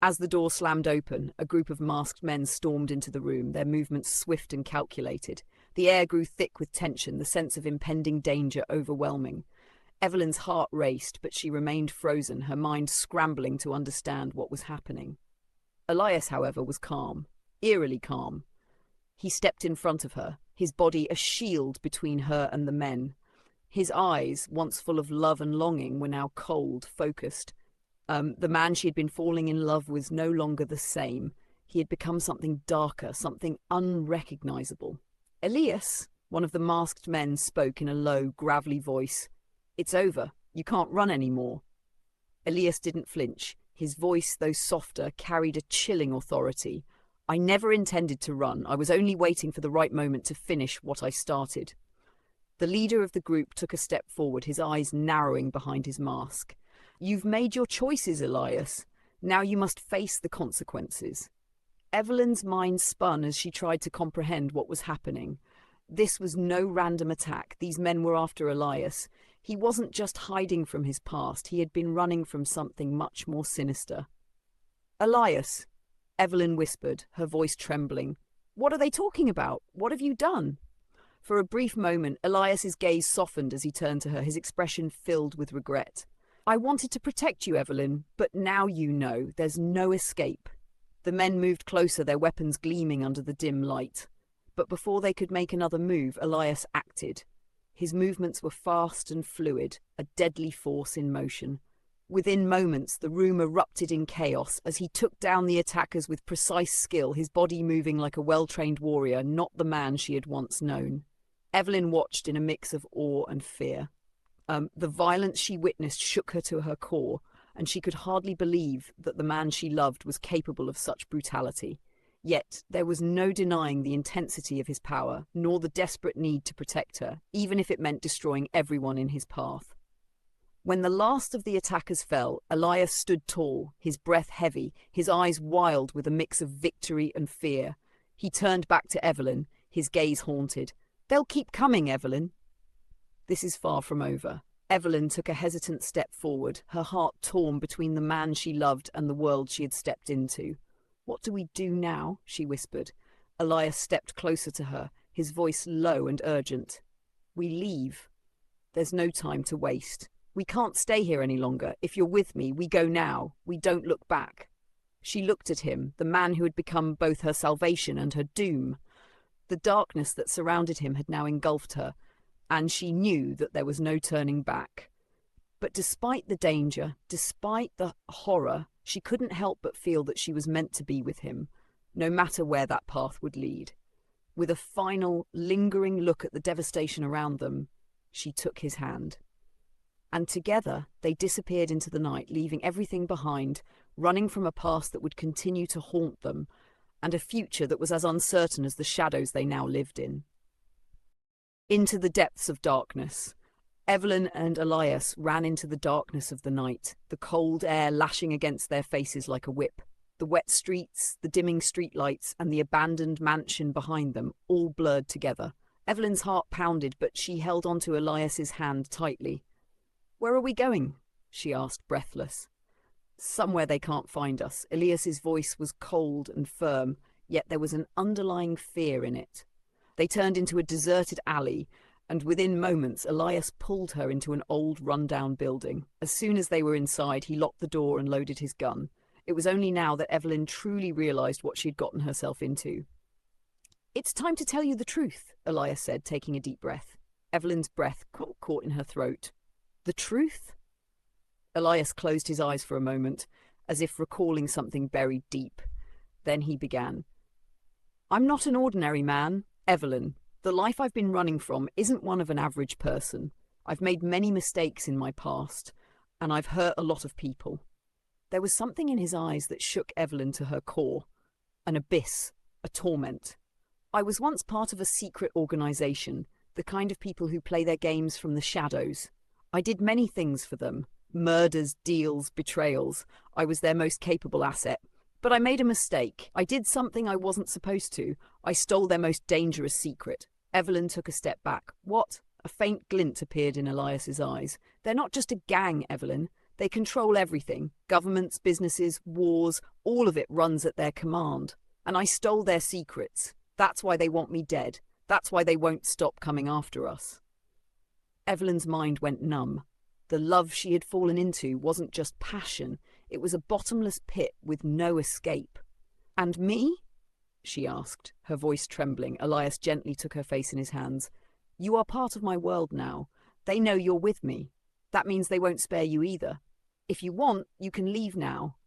As the door slammed open, a group of masked men stormed into the room, their movements swift and calculated. The air grew thick with tension, the sense of impending danger overwhelming. Evelyn's heart raced, but she remained frozen, her mind scrambling to understand what was happening. Elias, however, was calm, eerily calm. He stepped in front of her, his body a shield between her and the men. His eyes, once full of love and longing, were now cold, focused. The man she had been falling in love was no longer the same. He had become something darker, something unrecognizable. Elias, one of the masked men, spoke in a low, gravelly voice. "It's over. You can't run anymore." Elias didn't flinch. His voice, though softer, carried a chilling authority. "I never intended to run. I was only waiting for the right moment to finish what I started." The leader of the group took a step forward, his eyes narrowing behind his mask. "You've made your choices, Elias. Now you must face the consequences." Evelyn's mind spun as she tried to comprehend what was happening. This was no random attack. These men were after Elias. He wasn't just hiding from his past. He had been running from something much more sinister. "Elias," Evelyn whispered, her voice trembling. "What are they talking about? What have you done?" For a brief moment, Elias's gaze softened as he turned to her, his expression filled with regret. "I wanted to protect you, Evelyn, but now you know. There's no escape." The men moved closer, their weapons gleaming under the dim light. But before they could make another move, Elias acted. His movements were fast and fluid, a deadly force in motion. Within moments, the room erupted in chaos as he took down the attackers with precise skill, his body moving like a well-trained warrior, not the man she had once known. Evelyn watched in a mix of awe and fear. The violence she witnessed shook her to her core, and she could hardly believe that the man she loved was capable of such brutality. Yet there was no denying the intensity of his power, nor the desperate need to protect her, even if it meant destroying everyone in his path. When the last of the attackers fell, Elias stood tall, his breath heavy, his eyes wild with a mix of victory and fear. He turned back to Evelyn, his gaze haunted. "They'll keep coming, Evelyn." This is far from over. Evelyn took a hesitant step forward, her heart torn between the man she loved and the world she had stepped into. "What do we do now?" she whispered. Elias stepped closer to her, his voice low and urgent. "We leave. There's no time to waste. We can't stay here any longer. If you're with me, we go now. We don't look back." She looked at him, the man who had become both her salvation and her doom. The darkness that surrounded him had now engulfed her, and she knew that there was no turning back. But despite the danger, despite the horror, she couldn't help but feel that she was meant to be with him, no matter where that path would lead. With a final, lingering look at the devastation around them, she took his hand. And together they disappeared into the night, leaving everything behind, running from a past that would continue to haunt them, and a future that was as uncertain as the shadows they now lived in. Into the depths of darkness. Evelyn and Elias ran into the darkness of the night, the cold air lashing against their faces like a whip. The wet streets, the dimming streetlights, and the abandoned mansion behind them all blurred together. Evelyn's heart pounded, but she held onto Elias's hand tightly. "Where are we going?" she asked, breathless. "Somewhere they can't find us." Elias's voice was cold and firm, yet there was an underlying fear in it. They turned into a deserted alley, and within moments Elias pulled her into an old run-down building. As soon as they were inside, he locked the door and loaded his gun. It was only now that Evelyn truly realized what she'd gotten herself into. "It's time to tell you the truth," Elias said, taking a deep breath. Evelyn's breath caught in her throat. "The truth?" Elias closed his eyes for a moment, as if recalling something buried deep. Then he began. "I'm not an ordinary man, Evelyn. The life I've been running from isn't one of an average person. I've made many mistakes in my past, and I've hurt a lot of people." There was something in his eyes that shook Evelyn to her core. An abyss, a torment. "I was once part of a secret organization, the kind of people who play their games from the shadows. I did many things for them. Murders, deals, betrayals. I was their most capable asset. But I made a mistake. I did something I wasn't supposed to. I stole their most dangerous secret." Evelyn took a step back. "What?" A faint glint appeared in Elias's eyes. "They're not just a gang, Evelyn. They control everything. Governments, businesses, wars, all of it runs at their command. And I stole their secrets. That's why they want me dead. That's why they won't stop coming after us. Evelyn's mind went numb. The love she had fallen into wasn't just passion. It was a bottomless pit with no escape. "And me?" she asked, her voice trembling. Elias gently took her face in his hands. "You are part of my world now. They know you're with me. That means they won't spare you either. If you want, you can leave now.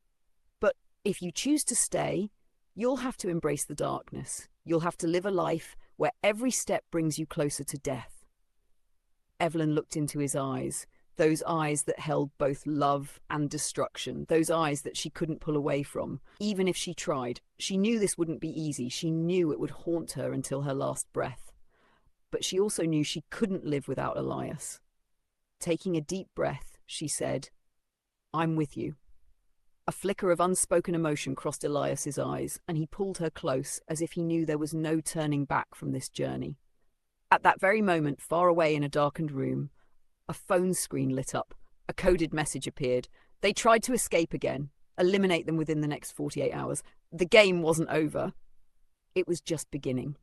But if you choose to stay, you'll have to embrace the darkness. You'll have to live a life where every step brings you closer to death." Evelyn looked into his eyes, those eyes that held both love and destruction, those eyes that she couldn't pull away from, even if she tried. She knew this wouldn't be easy. She knew it would haunt her until her last breath. But she also knew she couldn't live without Elias. Taking a deep breath, she said, "I'm with you." A flicker of unspoken emotion crossed Elias's eyes, and he pulled her close, as if he knew there was no turning back from this journey. At that very moment, far away in a darkened room, a phone screen lit up. A coded message appeared. They tried to escape again. Eliminate them within the next 48 hours. The game wasn't over. It was just beginning.